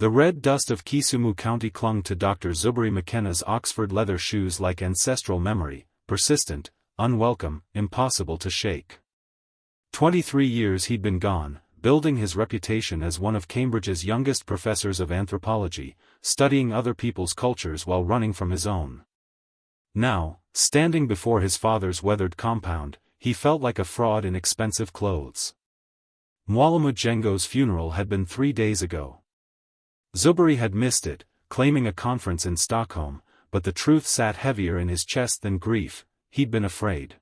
The red dust of Kisumu County clung to Dr. Zuberi McKenna's Oxford leather shoes like ancestral memory, persistent, unwelcome, impossible to shake. 23 years he'd been gone, building his reputation as one of Cambridge's youngest professors of anthropology, studying other people's cultures while running from his own. Now, standing before his father's weathered compound, he felt like a fraud in expensive clothes. Mwalimu Jengo's funeral had been 3 days ago. Zuberi had missed it, claiming a conference in Stockholm, but the truth sat heavier in his chest than grief. He'd been afraid.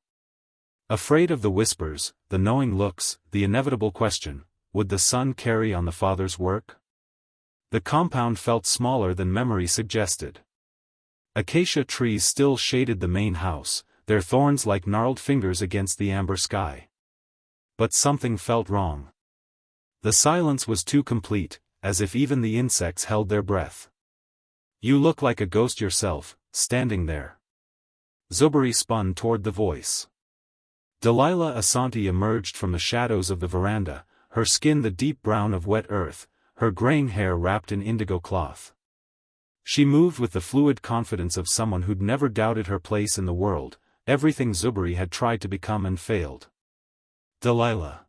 Afraid of the whispers, the knowing looks, the inevitable question, would the son carry on the father's work? The compound felt smaller than memory suggested. Acacia trees still shaded the main house, their thorns like gnarled fingers against the amber sky. But something felt wrong. The silence was too complete, as if even the insects held their breath. "You look like a ghost yourself, standing there." Zuberi spun toward the voice. Delilah Asante emerged from the shadows of the veranda, her skin the deep brown of wet earth, her graying hair wrapped in indigo cloth. She moved with the fluid confidence of someone who'd never doubted her place in the world, everything Zuberi had tried to become and failed. Delilah.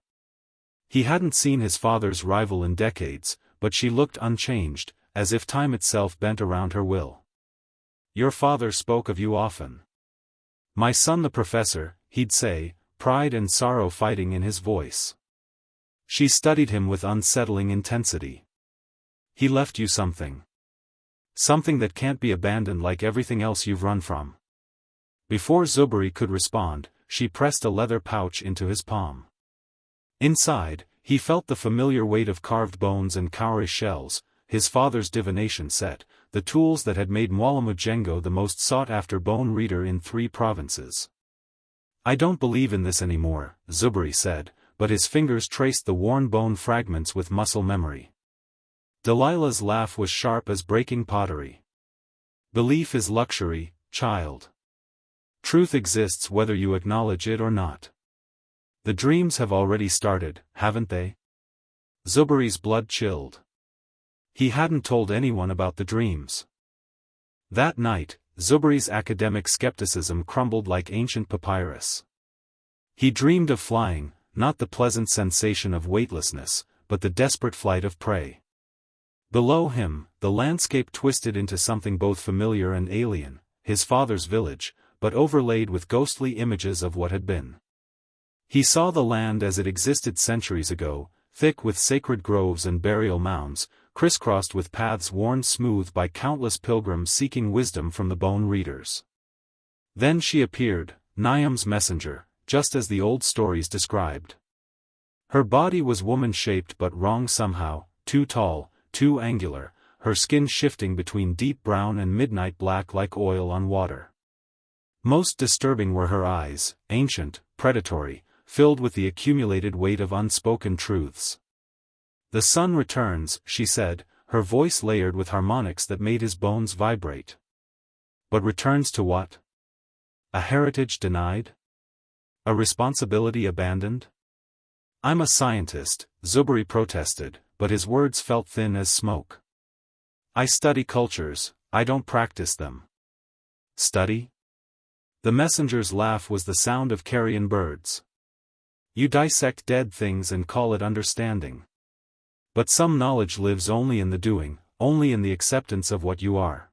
He hadn't seen his father's rival in decades, but she looked unchanged, as if time itself bent around her will. "Your father spoke of you often. My son the professor," he'd say, pride and sorrow fighting in his voice. She studied him with unsettling intensity. "He left you something. Something that can't be abandoned like everything else you've run from." Before Zuberi could respond, she pressed a leather pouch into his palm. Inside, he felt the familiar weight of carved bones and cowrie shells, his father's divination set, the tools that had made Mwalimu Jengo the most sought-after bone reader in 3 provinces. "I don't believe in this anymore," Zuberi said, but his fingers traced the worn bone fragments with muscle memory. Delilah's laugh was sharp as breaking pottery. "Belief is luxury, child. Truth exists whether you acknowledge it or not. The dreams have already started, haven't they?" Zuberi's blood chilled. He hadn't told anyone about the dreams. That night, Zuberi's academic skepticism crumbled like ancient papyrus. He dreamed of flying, not the pleasant sensation of weightlessness, but the desperate flight of prey. Below him, the landscape twisted into something both familiar and alien, his father's village, but overlaid with ghostly images of what had been. He saw the land as it existed centuries ago, thick with sacred groves and burial mounds, crisscrossed with paths worn smooth by countless pilgrims seeking wisdom from the bone readers. Then she appeared, Niam's messenger, just as the old stories described. Her body was woman-shaped but wrong somehow, too tall, too angular, her skin shifting between deep brown and midnight black like oil on water. Most disturbing were her eyes, ancient, predatory, filled with the accumulated weight of unspoken truths. "The sun returns," she said, her voice layered with harmonics that made his bones vibrate. "But returns to what? A heritage denied? A responsibility abandoned?" "I'm a scientist," Zuberi protested, but his words felt thin as smoke. "I study cultures, I don't practice them." "Study?" The messenger's laugh was the sound of carrion birds. "You dissect dead things and call it understanding. But some knowledge lives only in the doing, only in the acceptance of what you are."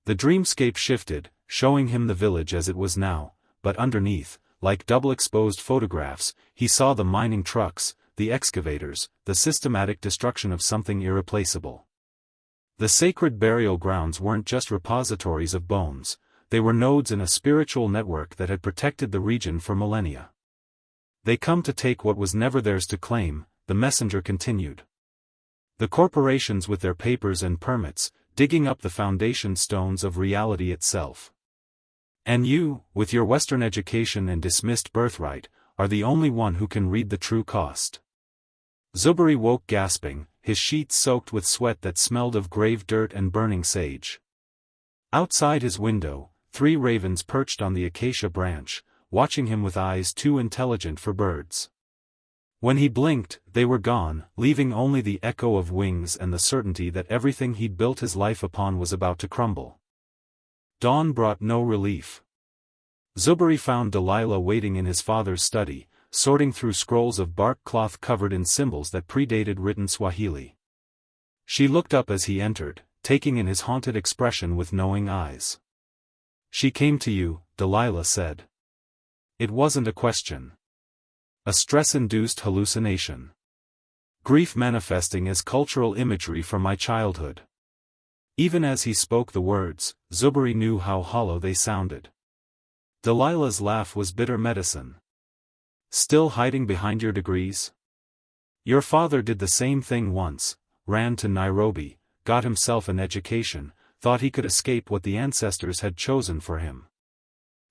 The dreamscape shifted, showing him the village as it was now, but underneath, like double-exposed photographs, he saw the mining trucks, the excavators, the systematic destruction of something irreplaceable. The sacred burial grounds weren't just repositories of bones, they were nodes in a spiritual network that had protected the region for millennia. "They come to take what was never theirs to claim," the messenger continued. "The corporations with their papers and permits, digging up the foundation stones of reality itself. And you, with your Western education and dismissed birthright, are the only one who can read the true cost." Zuberi woke gasping, his sheets soaked with sweat that smelled of grave dirt and burning sage. Outside his window, 3 ravens perched on the acacia branch, watching him with eyes too intelligent for birds. When he blinked, they were gone, leaving only the echo of wings and the certainty that everything he'd built his life upon was about to crumble. Dawn brought no relief. Zuberi found Delilah waiting in his father's study, sorting through scrolls of bark cloth covered in symbols that predated written Swahili. She looked up as he entered, taking in his haunted expression with knowing eyes. "She came to you," Delilah said. It wasn't a question. A stress-induced hallucination. Grief manifesting as cultural imagery from my childhood. Even as he spoke the words, Zuberi knew how hollow they sounded. Delilah's laugh was bitter medicine. "Still hiding behind your degrees? Your father did the same thing once, ran to Nairobi, got himself an education, thought he could escape what the ancestors had chosen for him."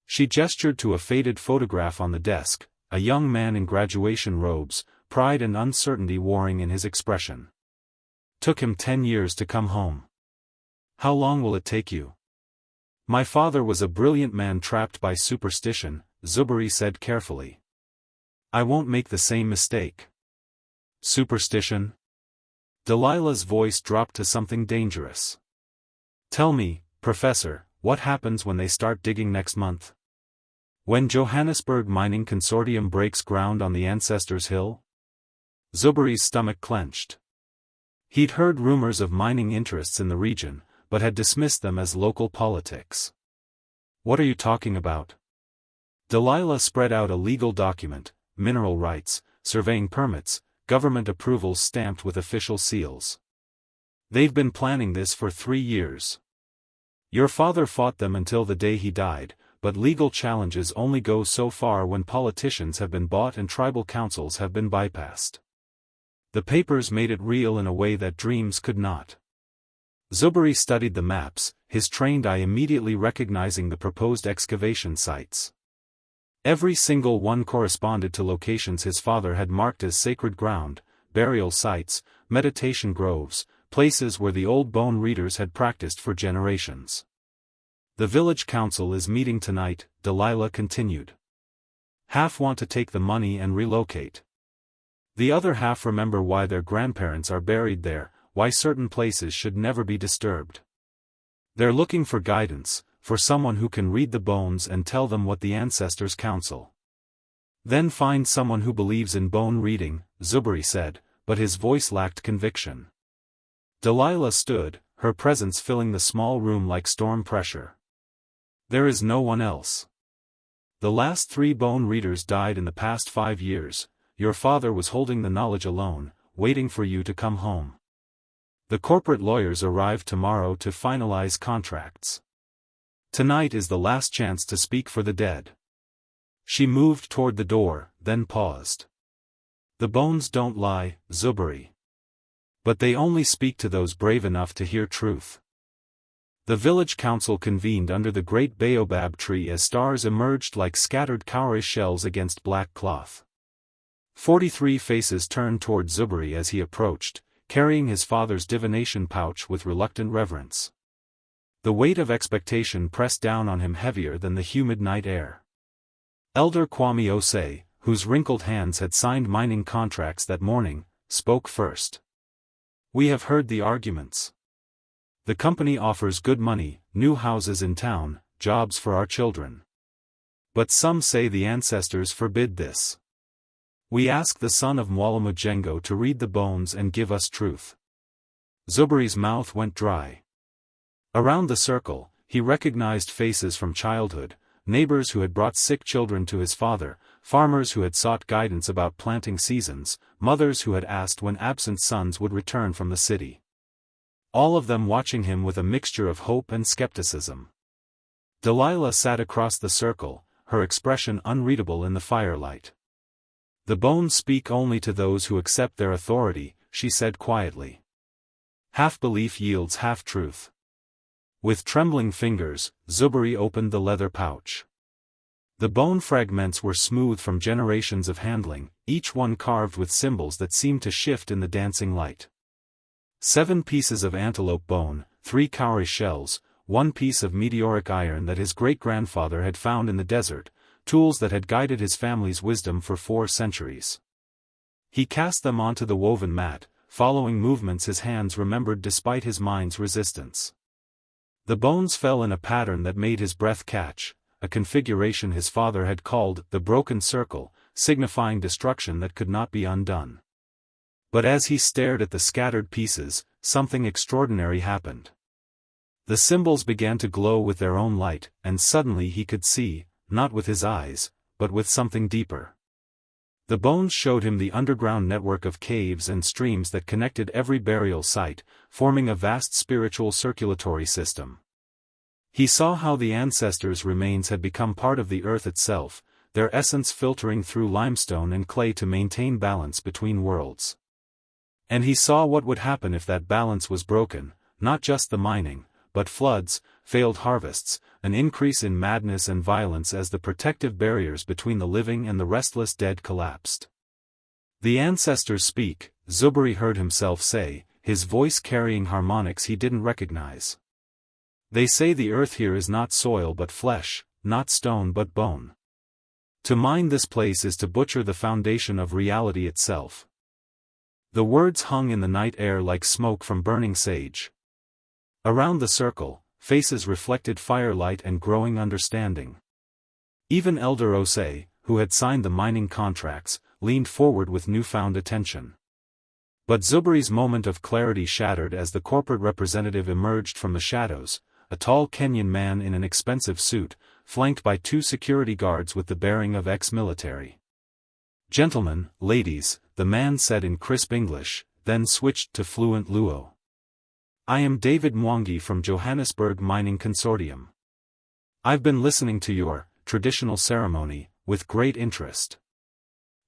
She gestured to a faded photograph on the desk, a young man in graduation robes, pride and uncertainty warring in his expression. "Took him 10 years to come home. How long will it take you?" "My father was a brilliant man trapped by superstition," Zuberi said carefully. "I won't make the same mistake." "Superstition?" Delilah's voice dropped to something dangerous. "Tell me, Professor, what happens when they start digging next month? When Johannesburg Mining Consortium breaks ground on the Ancestors' Hill?" Zuberi's stomach clenched. He'd heard rumors of mining interests in the region, but had dismissed them as local politics. "What are you talking about?" Delilah spread out a legal document, mineral rights, surveying permits, government approvals stamped with official seals. "They've been planning this for 3 years. Your father fought them until the day he died, but legal challenges only go so far when politicians have been bought and tribal councils have been bypassed. The papers made it real in a way that dreams could not." Zuberi studied the maps, his trained eye immediately recognizing the proposed excavation sites. Every single one corresponded to locations his father had marked as sacred ground, burial sites, meditation groves, places where the old bone readers had practiced for generations. "The village council is meeting tonight," Delilah continued. "Half want to take the money and relocate. The other half remember why their grandparents are buried there, why certain places should never be disturbed. They're looking for guidance, for someone who can read the bones and tell them what the ancestors counsel." "Then find someone who believes in bone reading," Zuberi said, but his voice lacked conviction. Delilah stood, her presence filling the small room like storm pressure. "There is no one else. The last 3 bone readers died in the past 5 years, your father was holding the knowledge alone, waiting for you to come home. The corporate lawyers arrive tomorrow to finalize contracts. Tonight is the last chance to speak for the dead." She moved toward the door, then paused. "The bones don't lie, Zuberi. But they only speak to those brave enough to hear truth." The village council convened under the great baobab tree as stars emerged like scattered cowrie shells against black cloth. 43 faces turned toward Zuberi as he approached, carrying his father's divination pouch with reluctant reverence. The weight of expectation pressed down on him heavier than the humid night air. Elder Kwame Osei, whose wrinkled hands had signed mining contracts that morning, spoke first. "We have heard the arguments. The company offers good money, new houses in town, jobs for our children. But some say the ancestors forbid this. We ask the son of Mwalamujengo to read the bones and give us truth." Zuberi's mouth went dry. Around the circle, he recognized faces from childhood, neighbors who had brought sick children to his father, farmers who had sought guidance about planting seasons, mothers who had asked when absent sons would return from the city. All of them watching him with a mixture of hope and skepticism. Delilah sat across the circle, her expression unreadable in the firelight. "The bones speak only to those who accept their authority," she said quietly. "Half-belief yields half-truth." With trembling fingers, Zuberi opened the leather pouch. The bone fragments were smooth from generations of handling, each one carved with symbols that seemed to shift in the dancing light. 7 pieces of antelope bone, 3 cowrie shells, 1 piece of meteoric iron that his great-grandfather had found in the desert, tools that had guided his family's wisdom for 4 centuries. He cast them onto the woven mat, following movements his hands remembered despite his mind's resistance. The bones fell in a pattern that made his breath catch, a configuration his father had called the broken circle, signifying destruction that could not be undone. But as he stared at the scattered pieces, something extraordinary happened. The symbols began to glow with their own light, and suddenly he could see, not with his eyes, but with something deeper. The bones showed him the underground network of caves and streams that connected every burial site, forming a vast spiritual circulatory system. He saw how the ancestors' remains had become part of the earth itself, their essence filtering through limestone and clay to maintain balance between worlds. And he saw what would happen if that balance was broken, not just the mining, but floods, failed harvests, an increase in madness and violence as the protective barriers between the living and the restless dead collapsed. The ancestors speak, Zuberi heard himself say, his voice carrying harmonics he didn't recognize. They say the earth here is not soil but flesh, not stone but bone. To mine this place is to butcher the foundation of reality itself. The words hung in the night air like smoke from burning sage. Around the circle, faces reflected firelight and growing understanding. Even Elder Osei, who had signed the mining contracts, leaned forward with newfound attention. But Zuberi's moment of clarity shattered as the corporate representative emerged from the shadows, a tall Kenyan man in an expensive suit, flanked by 2 security guards with the bearing of ex-military. "Gentlemen, ladies," the man said in crisp English, then switched to fluent Luo. "I am David Mwangi from Johannesburg Mining Consortium. I've been listening to your traditional ceremony with great interest."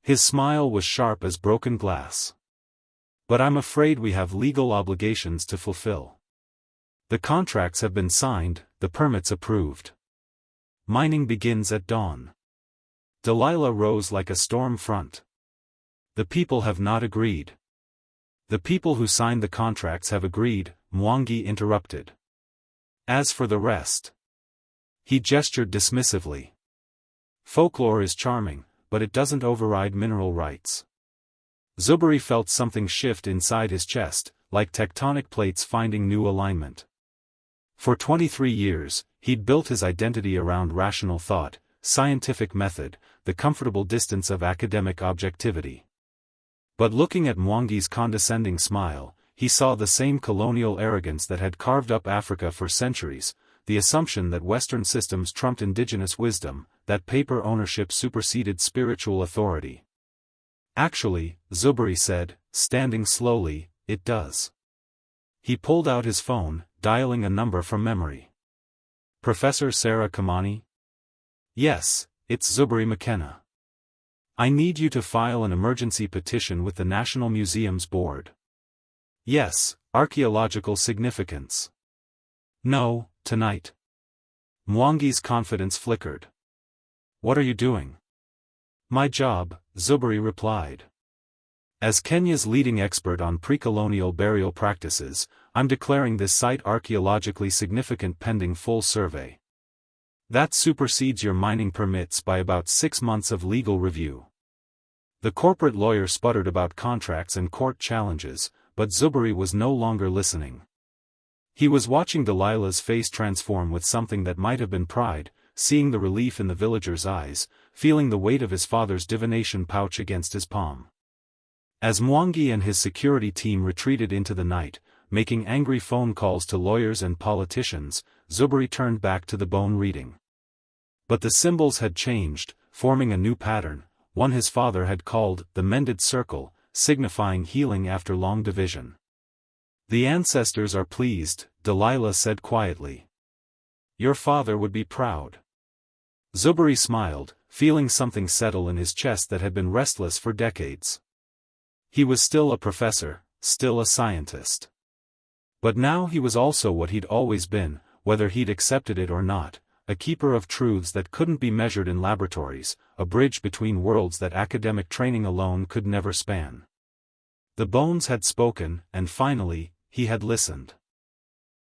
His smile was sharp as broken glass. "But I'm afraid we have legal obligations to fulfill. The contracts have been signed, the permits approved. Mining begins at dawn." Delilah rose like a storm front. "The people have not agreed." "The people who signed the contracts have agreed," Mwangi interrupted. "As for the rest." He gestured dismissively. "Folklore is charming, but it doesn't override mineral rights." Zuberi felt something shift inside his chest, like tectonic plates finding new alignment. For 23 years, he'd built his identity around rational thought, scientific method, the comfortable distance of academic objectivity. But looking at Mwangi's condescending smile, he saw the same colonial arrogance that had carved up Africa for centuries, the assumption that Western systems trumped indigenous wisdom, that paper ownership superseded spiritual authority. "Actually," Zuberi said, standing slowly, "it does." He pulled out his phone, dialing a number from memory. "Professor Sarah Kamani?" "Yes, it's Zuberi McKenna. I need you to file an emergency petition with the National Museums Board." "Yes, archaeological significance." "No, tonight." Mwangi's confidence flickered. "What are you doing?" "My job," Zuberi replied. "As Kenya's leading expert on pre-colonial burial practices, I'm declaring this site archaeologically significant pending full survey. That supersedes your mining permits by about 6 months of legal review." The corporate lawyer sputtered about contracts and court challenges, but Zuberi was no longer listening. He was watching Delilah's face transform with something that might have been pride, seeing the relief in the villager's eyes, feeling the weight of his father's divination pouch against his palm. As Mwangi and his security team retreated into the night, making angry phone calls to lawyers and politicians, Zuberi turned back to the bone reading. But the symbols had changed, forming a new pattern, one his father had called the mended circle, signifying healing after long division. "The ancestors are pleased," Delilah said quietly. "Your father would be proud." Zuberi smiled, feeling something settle in his chest that had been restless for decades. He was still a professor, still a scientist. But now he was also what he'd always been, whether he'd accepted it or not, a keeper of truths that couldn't be measured in laboratories, a bridge between worlds that academic training alone could never span. The bones had spoken, and finally, he had listened.